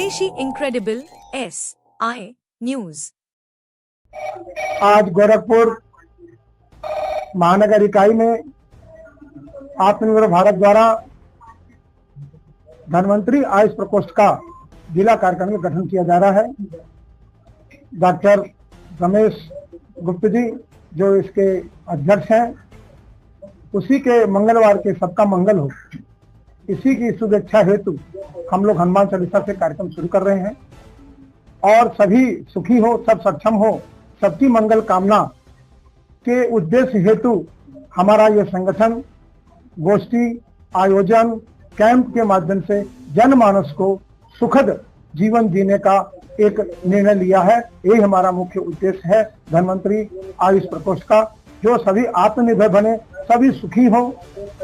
स्वदेशी incredible SI news. आज गोरखपुर महानगर इकाई में आत्मनिर्भर भारत द्वारा धनवंतरी आयुष प्रकोष्ठ का जिला कार्यक्रम का गठन किया जा रहा है। डॉक्टर रमेश गुप्ता जी जो इसके अध्यक्ष हैं, उसी के मंगलवार के सबका मंगल हो, इसी की शुभेच्छा हेतु हम लोग हनुमान चालीसा से कार्यक्रम शुरू कर रहे हैं और सभी सुखी हो, सब सक्षम हो, सबकी मंगल कामना के उद्देश्य हेतु हमारा ये संगठन गोष्ठी आयोजन कैंप के माध्यम से जनमानस को सुखद जीवन जीने का एक निर्णय लिया है। यही हमारा मुख्य उद्देश्य है धनवंतरी आयुष प्रकोष्ठ का, जो सभी आत्मनिर्भर बने, सभी सुखी हो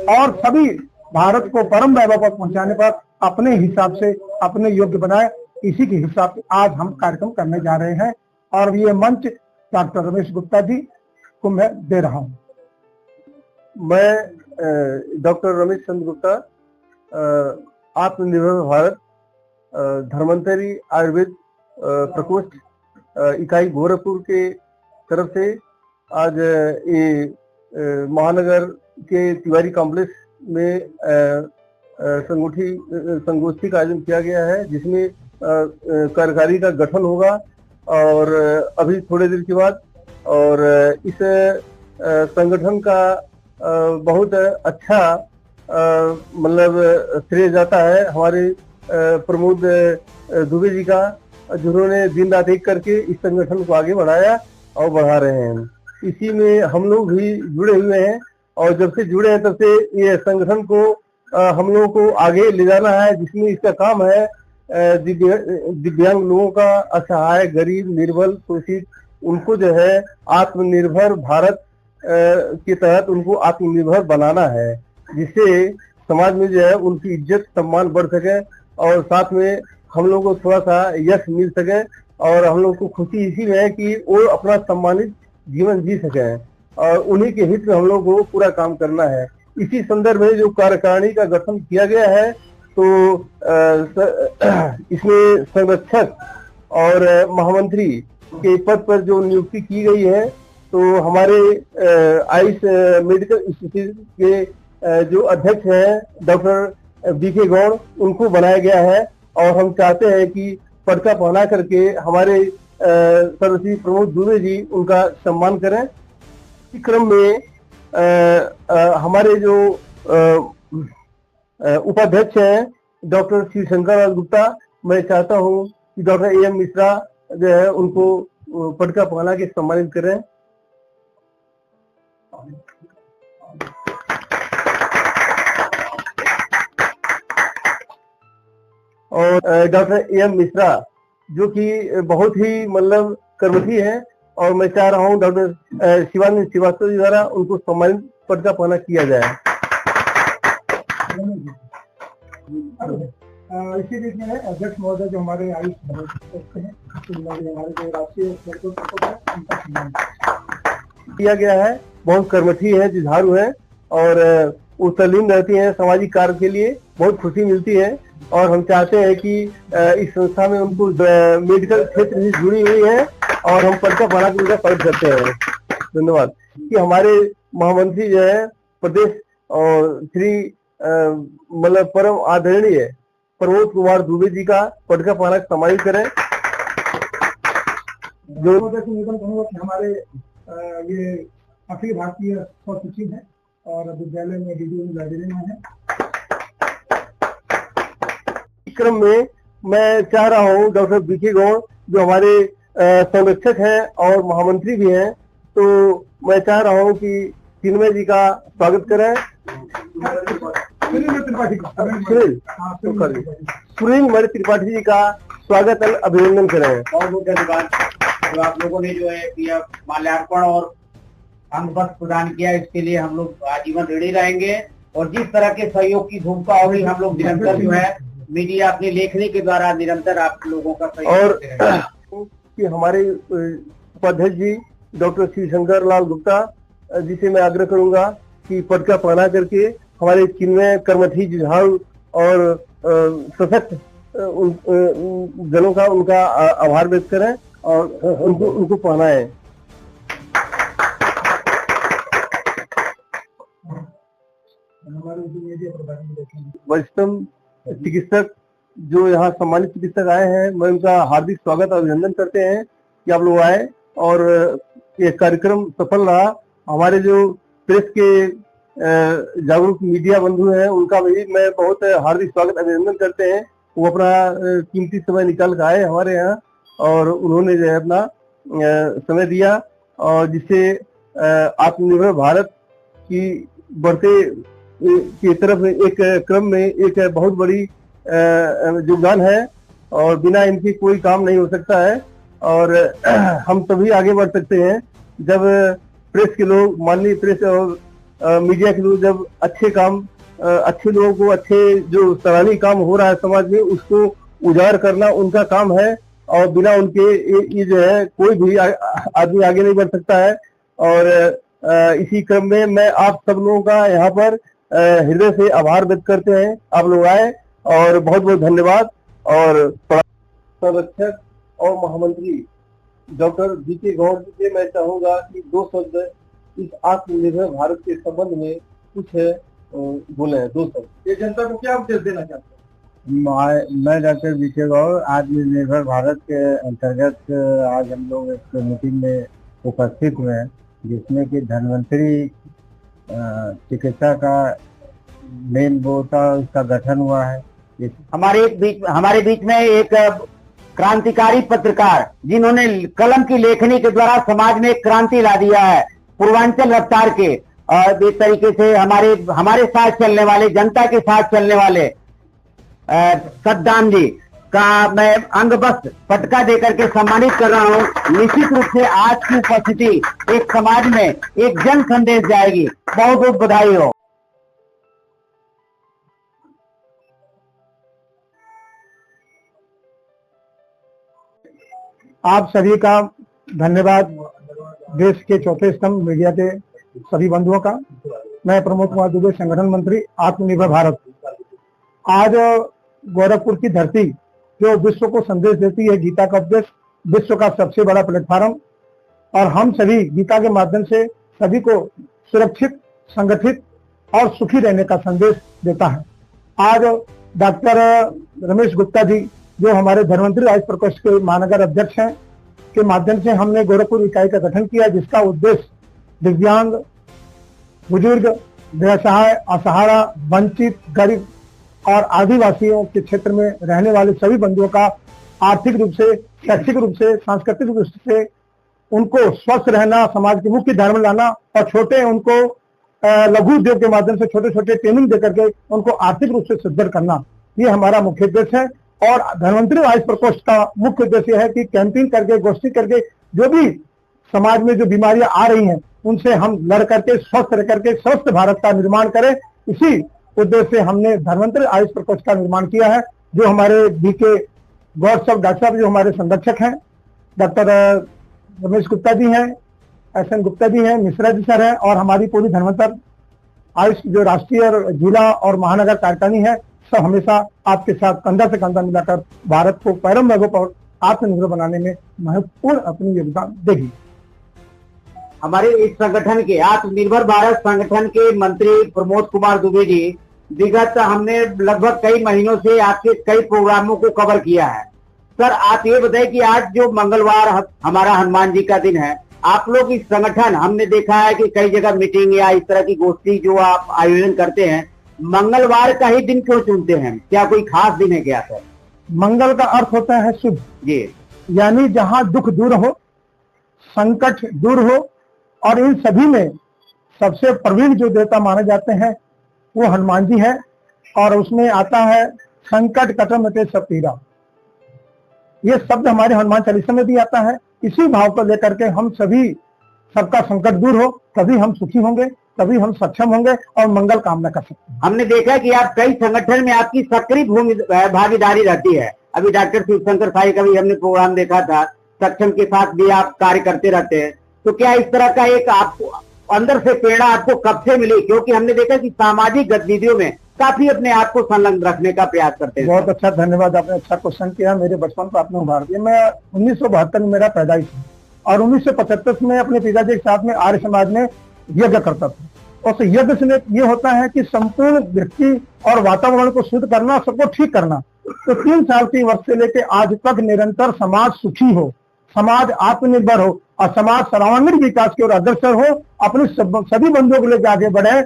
और सभी भारत को परम वैभव पर पहुंचाने पर अपने हिसाब से अपने योग्य बनाए। इसी के हिसाब से आज हम कार्यक्रम करने जा रहे हैं और ये मंच डॉक्टर रमेश गुप्ता जी को मैं दे रहा हूँ। मैं डॉक्टर रमेश चंद्र गुप्ता, आत्मनिर्भर भारत धनवंतरी आयुर्वेद प्रकोष्ठ इकाई गोरखपुर के तरफ से आज ये महानगर के तिवारी कॉम्प्लेक्स में संगोष्ठी का आयोजन किया गया है, जिसमें कार्यकारी का गठन होगा और अभी थोड़े देर के बाद, और इस संगठन का बहुत अच्छा मतलब श्रेय जाता है हमारे प्रमोद दुबे जी का, जिन्होंने दिन रात एक करके इस संगठन को आगे बढ़ाया और बढ़ा रहे हैं। इसी में हम लोग भी जुड़े हुए हैं और जब से जुड़े हैं तब से ये संगठन को हम लोगों को आगे ले जाना है, जिसमें इसका काम है दिव्यांग लोगों का, असहाय, गरीब, निर्बल, शोषित, उनको जो है आत्मनिर्भर भारत के तहत उनको आत्मनिर्भर बनाना है, जिससे समाज में जो है उनकी इज्जत सम्मान बढ़ सके और साथ में हम लोग को थोड़ा सा यश मिल सके और हम लोग को खुशी इसी में है कि वो अपना सम्मानित जीवन जी सके और उन्हीं के हित में हम लोग को पूरा काम करना है। इसी संदर्भ में जो कार्यकारिणी का गठन किया गया है, तो इसमें संरक्षक और महामंत्री के पद पर जो नियुक्ति की गई है, तो हमारे आयुष मेडिकल इंस्टीट्यूट के जो अध्यक्ष हैं डॉक्टर बीके गौड़, उनको बनाया गया है और हम चाहते हैं कि पदका पहना करके हमारे सर्वश्री प्रमोद दुबे जी उनका सम्मान करें। इस क्रम में हमारे जो उपाध्यक्ष हैं डॉक्टर श्री शंकर गुप्ता, मैं चाहता हूं कि डॉक्टर AM मिश्रा जो है उनको पदका पहना के सम्मानित करें। और डॉक्टर AM मिश्रा जो कि बहुत ही मतलब कर्मठी है और मैं चाह रहा हूँ डॉक्टर शिवानंद श्रीवास्तव जी द्वारा उनको सम्मानित पदका पहना किया जाए। इसी बीच में अध्यक्ष महोदय जो हमारे आयुष हैं, हमारे जो राष्ट्रीय किया गया है, बहुत कर्मठी है, जुझारू है और वो तल्लीन रहती हैं सामाजिक कार्य के लिए, बहुत खुशी मिलती है और हम चाहते हैं कि इस संस्था में उनको मेडिकल क्षेत्र से जुड़ी हुई है और हम पदका पहना के उनका स्वागत करते हैं। धन्यवाद। कि हमारे महामंत्री जो है प्रदेश और श्री मतलब परम आदरणीय प्रमोद कुमार दुबे जी का पदका पहना सम्मानित करें। जो हमारे ये अखिल भारतीय सचिव है और विद्यालय में लाइब्रेरी में है। क्रम में मैं चाह रहा हूँ डॉक्टर बीके गौड़ जो हमारे संरक्षक हैं और महामंत्री भी हैं, तो मैं चाह रहा हूँ कि चिन्मय जी का स्वागत करें। सुनील मणि त्रिपाठी जी का स्वागत और अभिनंदन करें। बहुत बहुत धन्यवाद जो आप लोगों ने जो है किया माल्यार्पण और अंगपत्र प्रदान किया, इसके लिए हम लोग आजीवन ऋणी रहेंगे और जिस तरह के सहयोग की भूमिका होगी हम लोग निरंतर जो है मीडिया अपनी लेखनी के द्वारा निरंतर आप लोगों का सहयोग और कि हमारे उपाध्यक्ष जी डॉक्टर श्री शंकर लाल गुप्ता जी से मैं आग्रह करूंगा कि पदका पहना करके हमारे चिन्मय कर्मठी जुझारू और सशक्त जनों का उनका आभार व्यक्त करें और उनको पहनाएं। वरिष्ठतम चिकित्सक जो यहाँ सम्मानित चिकित्सक आए हैं, मैं उनका हार्दिक स्वागत और अभिनंदन करते हैं कि आप लोग आए और ये कार्यक्रम सफल रहा। हमारे जो प्रेस के जागरूक मीडिया बंधु हैं उनका भी मैं बहुत हार्दिक स्वागत अभिनंदन करते हैं। वो अपना कीमती समय निकाल कर आए हमारे यहाँ और उन्होंने जो है अपना समय दिया और जिससे आत्मनिर्भर भारत की बढ़ते की तरफ एक क्रम में एक बहुत बड़ी योगदान है और बिना इनके कोई काम नहीं हो सकता है। और हम तभी आगे बढ़ सकते हैं जब प्रेस के लोग, माननीय प्रेस और मीडिया के लोग जब अच्छे काम, अच्छे लोगों को, अच्छे जो सराहनीय काम हो रहा है समाज में उसको उजागर करना उनका काम है और बिना उनके ये जो है कोई भी आदमी आगे नहीं बढ़ सकता है। और इसी क्रम में मैं आप सब लोगों का यहाँ पर हृदय से आभार व्यक्त करते हैं। आप लोग आए और बहुत बहुत धन्यवाद। और संरक्षक और महामंत्री डॉक्टर जीके गौड़ जी से मैं चाहूंगा कि 2 शब्द इस आत्मनिर्भर भारत के संबंध में कुछ बोले, 2 शब्द। ये जनता को क्या उपदेश देना चाहते हैं? मैं डॉक्टर जीके गौड़ आत्मनिर्भर भारत के अंतर्गत आज हम लोग एक मीटिंग में उपस्थित हुए हैं जिसमें कि धन्वंतरी चिकित्सा का मेन वो था, उसका गठन हुआ है। हमारे बीच में एक क्रांतिकारी पत्रकार जिन्होंने कलम की लेखनी के द्वारा समाज में एक क्रांति ला दिया है, पूर्वांचल रफ्तार के और इस तरीके से हमारे साथ चलने वाले, जनता के साथ चलने वाले सद्दाम जी का मैं अंग बस पटका देकर के सम्मानित कर रहा हूं। निश्चित रूप से आज की उपस्थिति एक समाज में एक जन संदेश जाएगी। बहुत बहुत बधाई हो। आप सभी का धन्यवाद, देश के चौथे स्तंभ मीडिया के सभी बंधुओं का। मैं प्रमोद कुमार दुबे, संगठन मंत्री आत्मनिर्भर भारत। आज गोरखपुर की धरती जो विश्व को संदेश देती है, गीता का उपदेश विश्व का सबसे बड़ा प्लेटफॉर्म, और हम सभी गीता के माध्यम से सभी को सुरक्षित, संगठित और सुखी रहने का संदेश देता है। आज डॉक्टर रमेश गुप्ता जी जो हमारे धन्वंतरी राज प्रकोष्ठ के महानगर अध्यक्ष हैं के माध्यम से हमने गोरखपुर इकाई का गठन किया, जिसका उद्देश्य दिव्यांग, बुजुर्ग, बेसहाय, असहारा, वंचित, गरीब और आदिवासियों के क्षेत्र में रहने वाले सभी बंधुओं का आर्थिक रूप से, शैक्षिक रूप से, सांस्कृतिक रूप से उनको स्वस्थ रहना, समाज के मुख्य धारा में लाना और छोटे उनको लघु उद्योग के माध्यम से छोटे छोटे ट्रेनिंग देकर के उनको आर्थिक रूप से सुदृढ़ करना, ये हमारा मुख्य उद्देश्य है। और धन्वंतरी राज प्रकोष्ठ का मुख्य उद्देश्य है कि कैंपिंग करके, गोष्ठी करके जो भी समाज में जो बीमारियां आ रही हैं उनसे हम लड़ करके स्वस्थ रह करके स्वस्थ भारत का निर्माण करें। इसी उद्देश्य से हमने धन्वंतरी आयुष प्रकोष्ठ का निर्माण किया है। जो हमारे बीके गौड़ साहब, डॉक्टर साहब जो हमारे संरक्षक हैं, डॉक्टर रमेश गुप्ता जी हैं, एस.एन. गुप्ता जी हैं, मिश्रा जी सर हैं और हमारी पूरी धन्वंतर आयुष जो राष्ट्रीय और जिला और महानगर कार्यकारिणी है, सब हमेशा आपके साथ कंधा से कंधा मिलाकर भारत को पैरम मैगों पर आत्मनिर्भर बनाने में महत्वपूर्ण अपनी योगदान देगी। हमारे इस संगठन के आत्मनिर्भर भारत संगठन के मंत्री प्रमोद कुमार दुबे जी, विगत हमने लगभग कई महीनों से आपके कई प्रोग्रामों को कवर किया है। सर, आप ये बताएं कि आज जो मंगलवार हमारा हनुमान जी का दिन है, आप लोग इस संगठन, हमने देखा है कि कई जगह मीटिंग या इस तरह की गोष्ठी जो आप आयोजन करते हैं, मंगलवार का ही दिन क्यों चुनते हैं? क्या कोई खास दिन है क्या सर? मंगल का अर्थ होता है शुभ जी, यानी जहां दुख दूर हो, संकट दूर हो, और इन सभी में सबसे प्रवीण जो देवता माने जाते हैं वो हनुमान जी है। और उसमें आता है संकट कटम मिटे सब पीड़ा, ये शब्द हमारे हनुमान चालीसा में भी आता है। इसी भाव को लेकर के हम सभी, सबका संकट दूर हो, तभी हम सुखी होंगे, तभी हम सक्षम होंगे और मंगल कामना कर सकते हैं। हमने देखा कि आप कई संगठन में आपकी सक्रिय भागीदारी रहती है। अभी डॉक्टर शिवशंकर साई का भी हमने प्रोग्राम देखा था, सक्षम के साथ भी आप कार्य करते रहते हैं। तो क्या इस तरह का एक आपको अंदर से प्रेरणा आपको कब से मिली? क्योंकि हमने देखा कि सामाजिक गतिविधियों में काफी अपने आप को संलग्न रखने का प्रयास करते हैं। बहुत अच्छा, धन्यवाद, आपने अच्छा क्वेश्चन किया। मेरे बचपन को आपने उभार दिया। मैं 1972 में मेरा पैदाइश है और 1975 में अपने पिताजी के साथ में आर्य समाज में यज्ञ करता था। और उस यज्ञ से ये होता है कि संपूर्ण व्यक्ति और वातावरण को शुद्ध करना, सबको ठीक करना। तो 3 साल की वर्ष से लेकर आज तक निरंतर समाज सुखी हो, समाज आत्मनिर्भर हो और समाज सर्वांगीण विकास की ओर अग्रसर हो, अपने सभी बंधुओं को लेकर आगे बढ़े।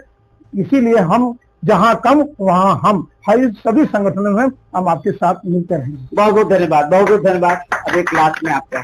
इसीलिए हम जहां कम वहां हम सभी संगठनों में हम आपके साथ मिलते रहेंगे। बहुत बहुत धन्यवाद, बहुत बहुत धन्यवाद। अब एक क्लास में आपका